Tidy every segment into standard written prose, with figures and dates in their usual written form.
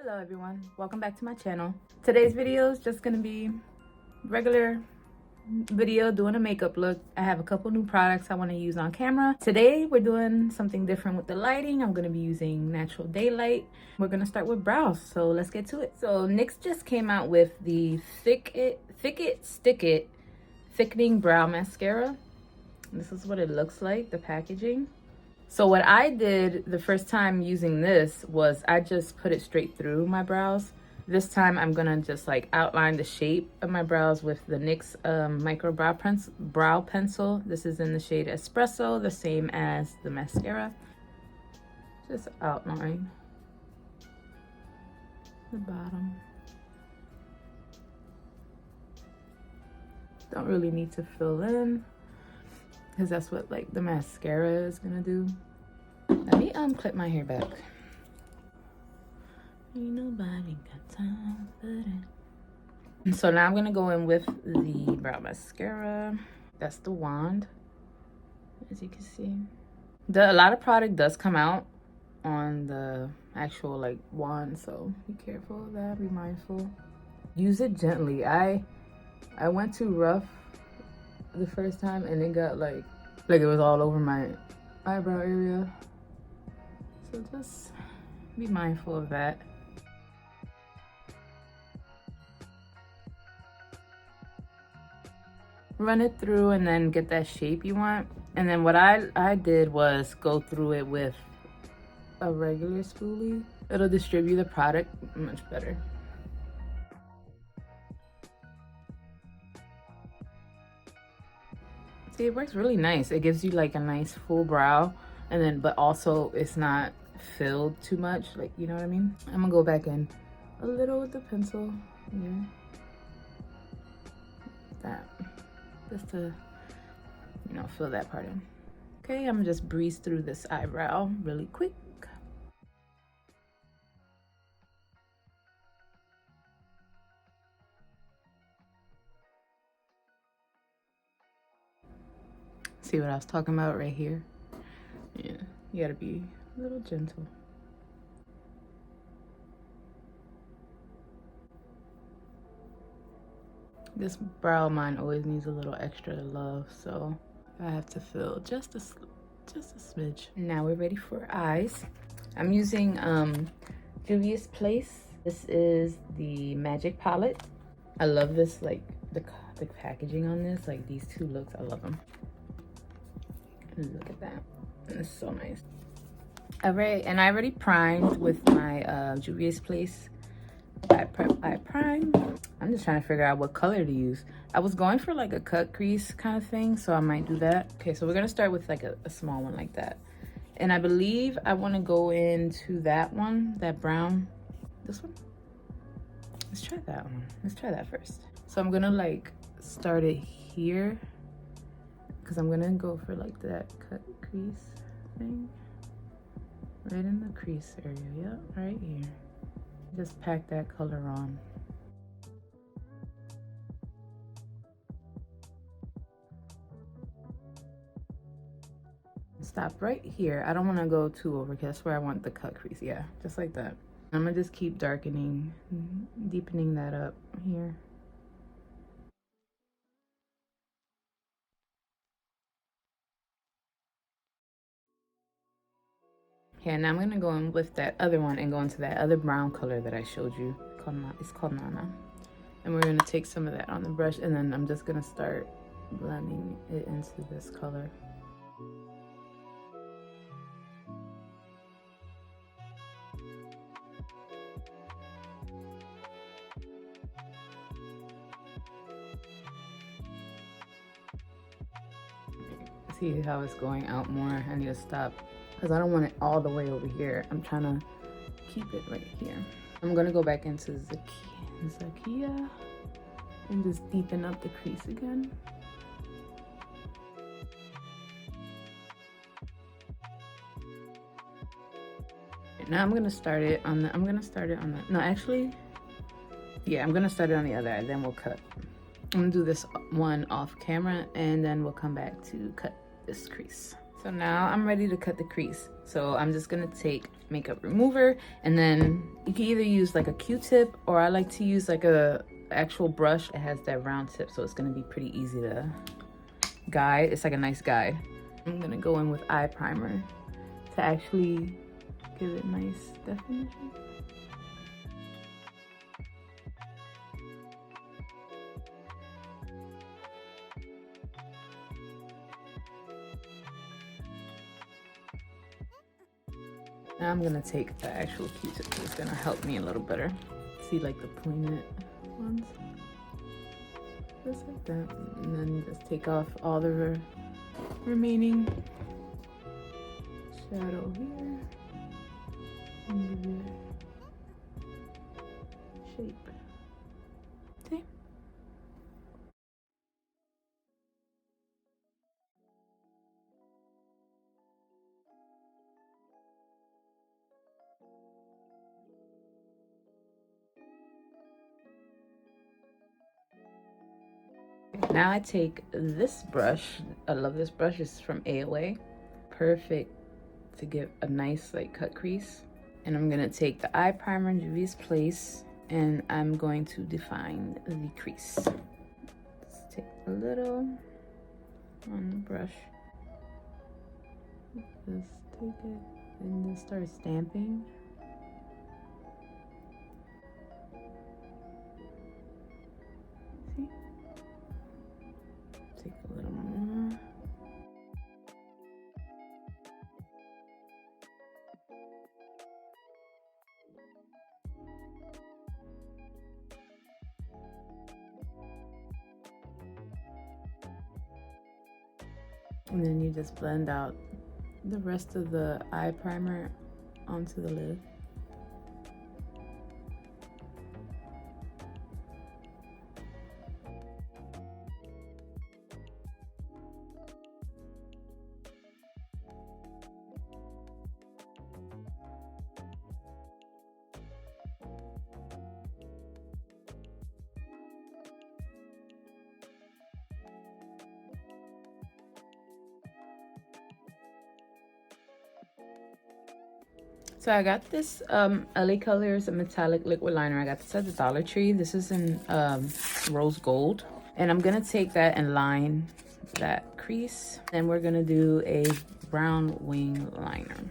Hello everyone, welcome back to my channel. Today's video is just gonna be regular video doing a makeup look. I have a couple new products I want to use on camera. Today we're doing something different with the lighting. I'm going to be using natural daylight. We're going to start with brows, so let's get to it. So Nyx just came out with the Thick It Stick It thickening brow mascara. This is what it looks like, the packaging. So what I did the first time using this was I just put it straight through my brows. This time I'm gonna just like outline the shape of my brows with the NYX Micro Brow Pencil. This is in the shade Espresso, the same as the mascara. Just outline the bottom. Don't really need to fill in, because that's what like the mascara is gonna do. Let me clip my hair back. Ain't nobody got time for that. So now I'm gonna go in with the brow mascara. That's the wand, as you can see. A lot of product does come out on the actual like wand, so be careful of that, be mindful. Use it gently. I went too rough the first time and it got like it was all over my eyebrow area. So just be mindful of that. Run it through and then get that shape you want. And then what I did was go through it with a regular spoolie. It'll distribute the product much better. See, it works really nice. It gives you like a nice full brow, and then but also it's not filled too much, like, you know what I mean? I'm gonna go back in a little with the pencil here. That. Just to, you know, fill that part in. Okay, I'm gonna just breeze through this eyebrow really quick. See what I was talking about right here? Yeah, you gotta be a little gentle. This brow of mine always needs a little extra love, so I have to fill just a smidge. Now we're ready for eyes. I'm using Juvia's Place. This is the Magic Palette. I love this, like the packaging on this, like these two looks, I love them. Look at that, it's so nice. Alright, and I already primed with my Juvia's Place eye prime. I'm just trying to figure out what color to use. I was going for like a cut crease kind of thing, so I might do that. Okay, so we're gonna start with like a small one like that. And I believe I want to go into that one, that brown. This one? Let's try that one. Let's try that first. So I'm gonna like start it here, because I'm gonna go for like that cut crease thing. Right in the crease area, yeah, right here. Just pack that color on. Stop right here. I don't want to go too over, because that's where I want the cut crease. Yeah, just like that. I'm gonna just keep darkening, deepening that up here. Okay, now I'm gonna go in with that other one and go into that other brown color that I showed you. It's called Nana. And we're gonna take some of that on the brush, and then I'm just gonna start blending it into this color. See how it's going out more? I need to stop, because I don't want it all the way over here. I'm trying to keep it right here. I'm gonna go back into Zakia and just deepen up the crease again. Now I'm gonna start it on the, no, actually, yeah, I'm gonna start it on the other eye, then we'll cut. I'm gonna do this one off camera, and then we'll come back to cut this crease. So now I'm ready to cut the crease. So I'm just gonna take makeup remover, and then you can either use like a Q-tip, or I like to use like a actual brush. It has that round tip, so it's gonna be pretty easy to guide. It's like a nice guide. I'm gonna go in with eye primer to actually give it nice definition. Now I'm gonna take the actual Q-tip, so it's gonna help me a little better. See like the pointed ones? Just like that. And then just take off all the remaining shadow here. And give it shape. See? Now I take this brush. I love this brush. It's from AoA. Perfect to give a nice like cut crease. And I'm gonna take the eye primer in Juvia's place, and I'm going to define the crease. Let's take a little on the brush. Just take it and just start stamping. See? Take a little more. And then you just blend out the rest of the eye primer onto the lid. So I got this LA Colors metallic liquid liner. I got this at the Dollar Tree. This is in rose gold. And I'm gonna take that and line that crease. Then we're gonna do a brown wing liner.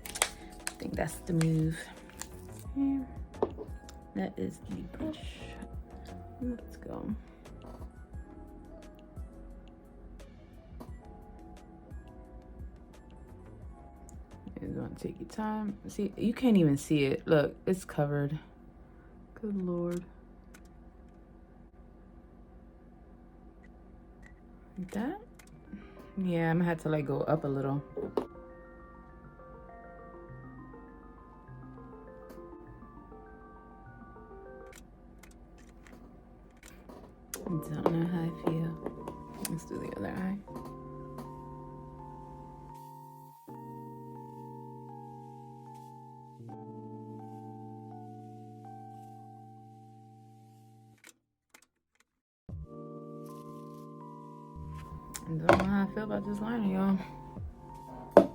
I think that's the move. Okay. That is the brush. Let's go. You're gonna take your time. See, you can't even see it. Look, it's covered. Good Lord. Like that? Yeah, I'm gonna have to like go up a little. I don't know how I feel. Let's do the other eye. I don't know how I feel about this liner, y'all.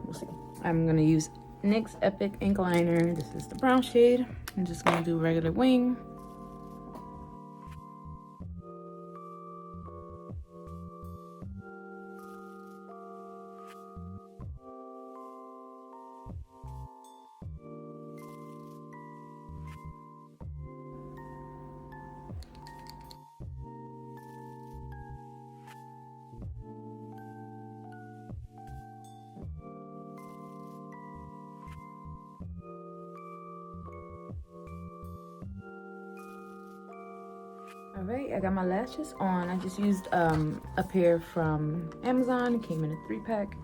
We'll see. I'm gonna use NYX Epic Ink liner. This is the brown shade. I'm just gonna do regular wing. All right, I got my lashes on. I just used a pair from Amazon. It came in a 3-pack.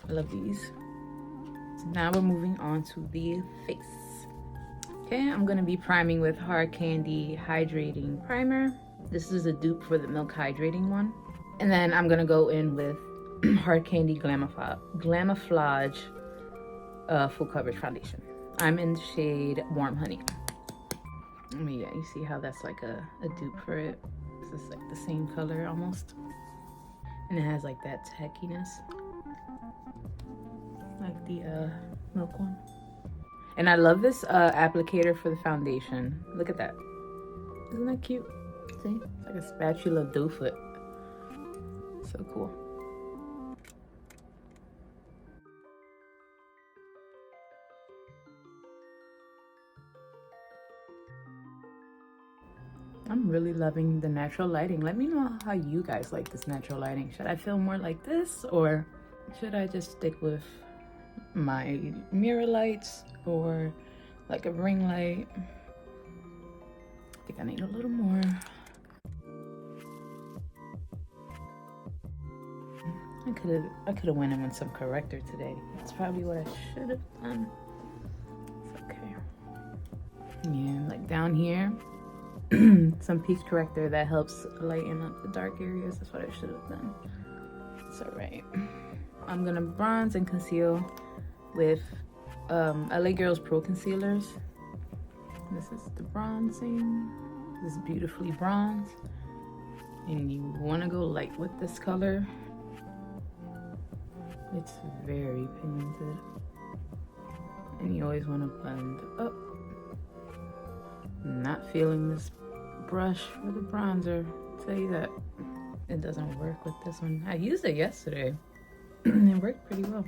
I love these. So now we're moving on to the face. Okay, I'm gonna be priming with Hard Candy Hydrating Primer. This is a dupe for the Milk Hydrating one. And then I'm gonna go in with Hard Candy Glamoflouge Full Coverage Foundation. I'm in the shade Warm Honey. I mean, yeah, you see how that's like a dupe for it. This is like the same color almost. And it has like that tackiness. like the milk one. And I love this applicator for the foundation. Look at that. Isn't that cute? See? It's like a spatula doe foot. So cool. I'm really loving the natural lighting. Let me know how you guys like this natural lighting. Should I film more like this, or should I just stick with my mirror lights or like a ring light? I think I need a little more. I could have went in with some corrector today. That's probably what I should have done. It's okay. Yeah, like down here, some peach corrector that helps lighten up the dark areas. That's what I should have done. It's all right. I'm gonna bronze and conceal with LA Girls Pro Concealers. This is the bronzing. This is beautifully bronzed. And you wanna go light with this color. It's very pigmented. And you always wanna blend up. I'm not feeling this brush for the bronzer. I'll tell you that. It doesn't work with this one. I used it yesterday. It worked pretty well.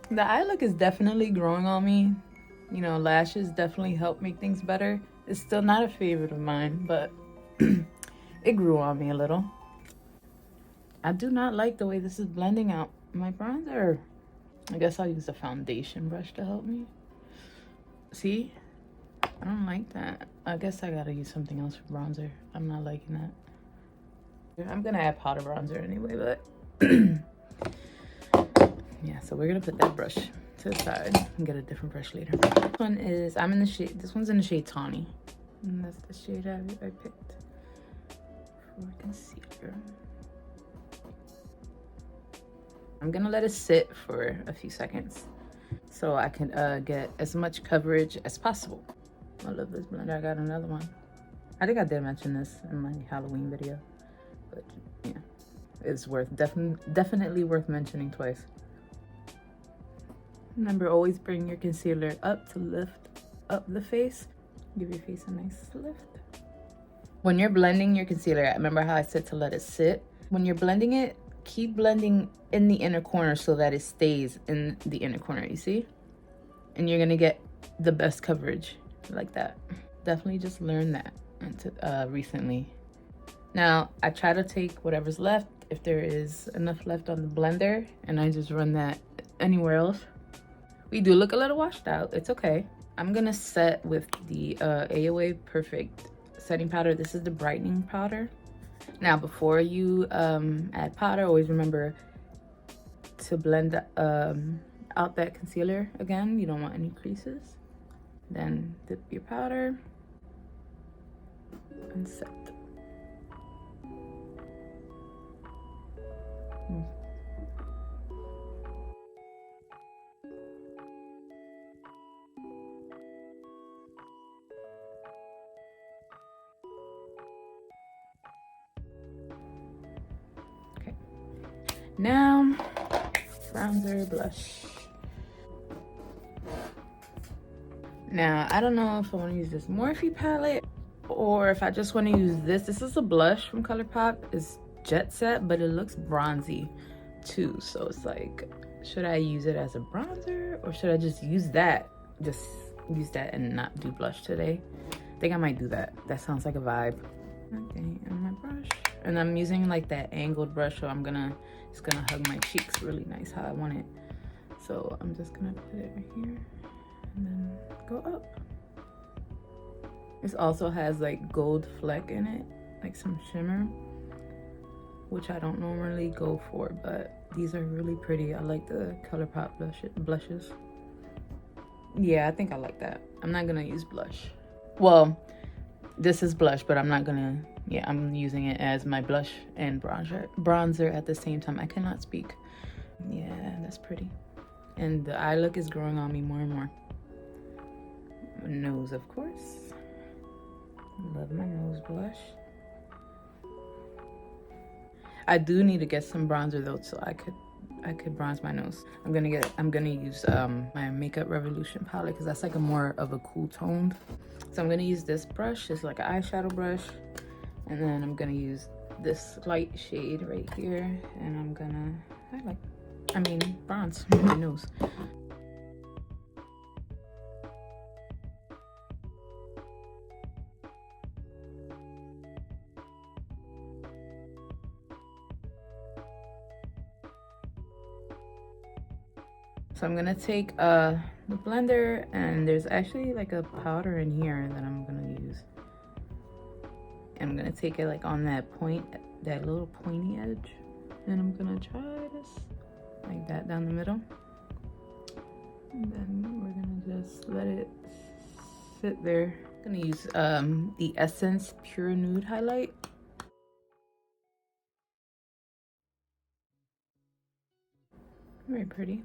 The eye look is definitely growing on me. You know, lashes definitely help make things better. It's still not a favorite of mine, but it grew on me a little. I do not like the way this is blending out my bronzer. I guess I'll use the foundation brush to help me. See? I don't like that. I guess I gotta use something else for bronzer. I'm not liking that. I'm gonna add powder bronzer anyway, but yeah, so we're gonna put that brush to the side and get a different brush later. This one is, this one's in the shade Tawny. And that's the shade I picked for concealer. I'm gonna let it sit for a few seconds so I can get as much coverage as possible. I love this blender. I got another one. I think I did mention this in my Halloween video, but yeah, it's definitely worth mentioning twice. Remember, always bring your concealer up to lift up the face. Give your face a nice lift. When you're blending your concealer, remember how I said to let it sit? When you're blending it, keep blending in the inner corner so that it stays in the inner corner, you see? And you're gonna get the best coverage like that. Definitely just learned that recently. Now, I try to take whatever's left, if there is enough left on the blender, and I just run that anywhere else. We do look a little washed out, it's okay. I'm gonna set with the AoA Perfect setting powder. This is the brightening powder. Now, before you add powder, always remember to blend out that concealer again. You don't want any creases. Then dip your powder and set. Now, bronzer, blush. Now, I don't know if I want to use this Morphe palette or if I just want to use this. This is a blush from Colourpop. It's Jet Set, but it looks bronzy too. So it's like, should I use it as a bronzer or should I just use that? Just use that and not do blush today. I think I might do that. That sounds like a vibe. Okay, and my brush. And I'm using like that angled brush, so it's gonna hug my cheeks really nice how I want it. So I'm just gonna put it right here and then go up. This also has like gold fleck in it, like some shimmer, which I don't normally go for, but these are really pretty. I like the Colourpop blushes. Yeah, I think I like that. I'm not gonna use blush. Well, this is blush, but I'm not gonna, yeah, I'm using it as my blush and bronzer at the same time. I cannot speak. Yeah, that's pretty. And the eye look is growing on me more and more. Nose, of course. Love my nose blush. I do need to get some bronzer though, so I could bronze my nose. I'm gonna use my Makeup Revolution palette because that's like a more of a cool toned. So I'm gonna use this brush. It's like an eyeshadow brush, and then I'm gonna use this light shade right here, and I'm gonna bronze my nose. So I'm gonna take the blender, and there's actually like a powder in here that I'm gonna use. And I'm gonna take it like on that point, that little pointy edge, and I'm gonna try this like that down the middle. And then we're gonna just let it sit there. I'm gonna use the Essence Pure Nude highlight. Very pretty.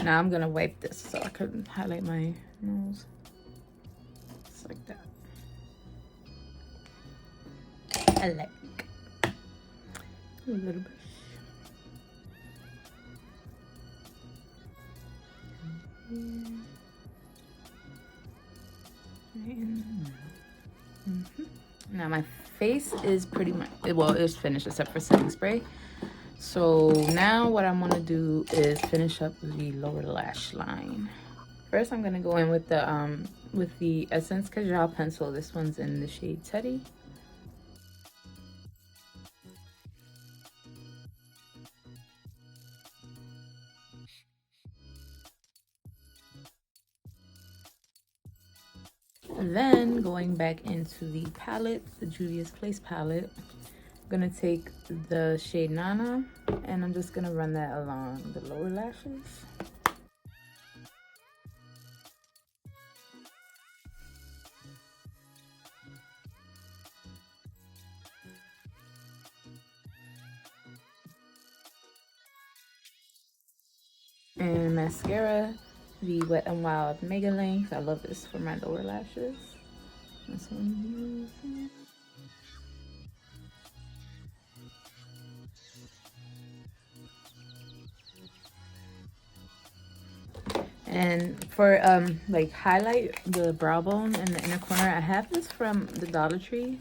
Now I'm gonna wipe this so I can highlight my nose. Just like that. I like a little bit. Now my face is pretty much, well, it's finished except for setting spray. So now what I'm gonna do is finish up the lower lash line. First, I'm gonna go in with the Essence Kajal pencil. This one's in the shade Teddy. Then going back into the palette, the Juvia's Place palette, I'm gonna take the shade Nana, and I'm just gonna run that along the lower lashes. And mascara, the Wet n Wild Mega Length. I love this for my lower lashes. This one here. And for like highlight the brow bone in the inner corner, I have this from the Dollar Tree.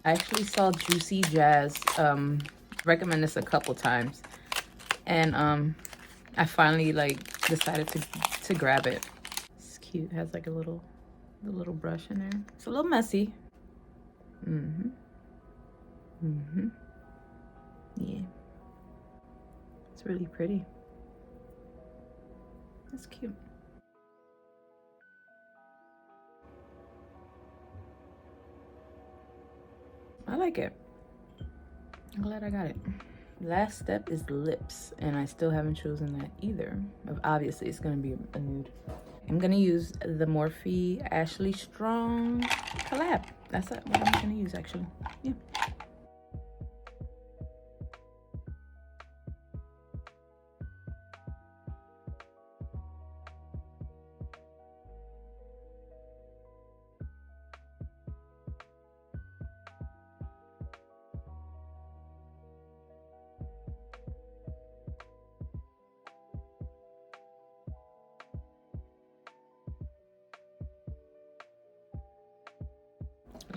I actually saw Juicy Jazz recommend this a couple times, and I finally like decided to grab it. It's cute. It has like the little brush in there. It's a little messy. Yeah. It's really pretty. That's cute. I like it. I'm glad I got it. Last step is lips, and I still haven't chosen that either. Obviously, it's gonna be a nude. I'm gonna use the MorpheXAshley Strong collab. That's what I'm gonna use, actually. Yeah.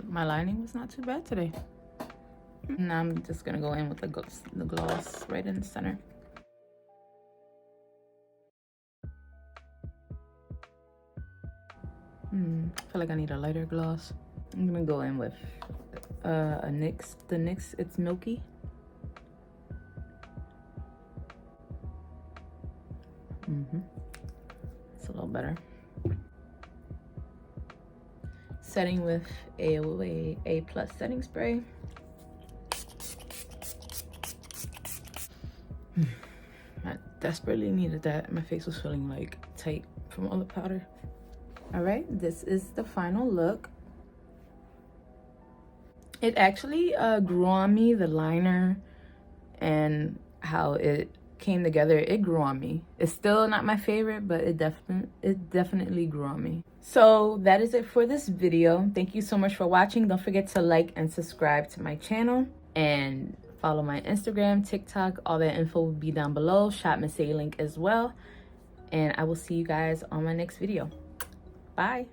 My lining was not too bad today. Now I'm just gonna go in with the gloss right in the center. I feel like I need a lighter gloss. I'm gonna go in with the Nyx It's Milky. It's a little better. Setting with AoA A+ setting spray. I desperately needed that. My face was feeling like tight from all the powder. All right, this is the final look. It actually grew on me, the liner, and how it came together. It grew on me. It's still not my favorite, but it definitely grew on me. So that is it for this video. Thank you so much for watching. Don't forget to like and subscribe to my channel and follow my Instagram, TikTok. All that info will be down below. Shop Miss A link as well. And I will see you guys on my next video. Bye.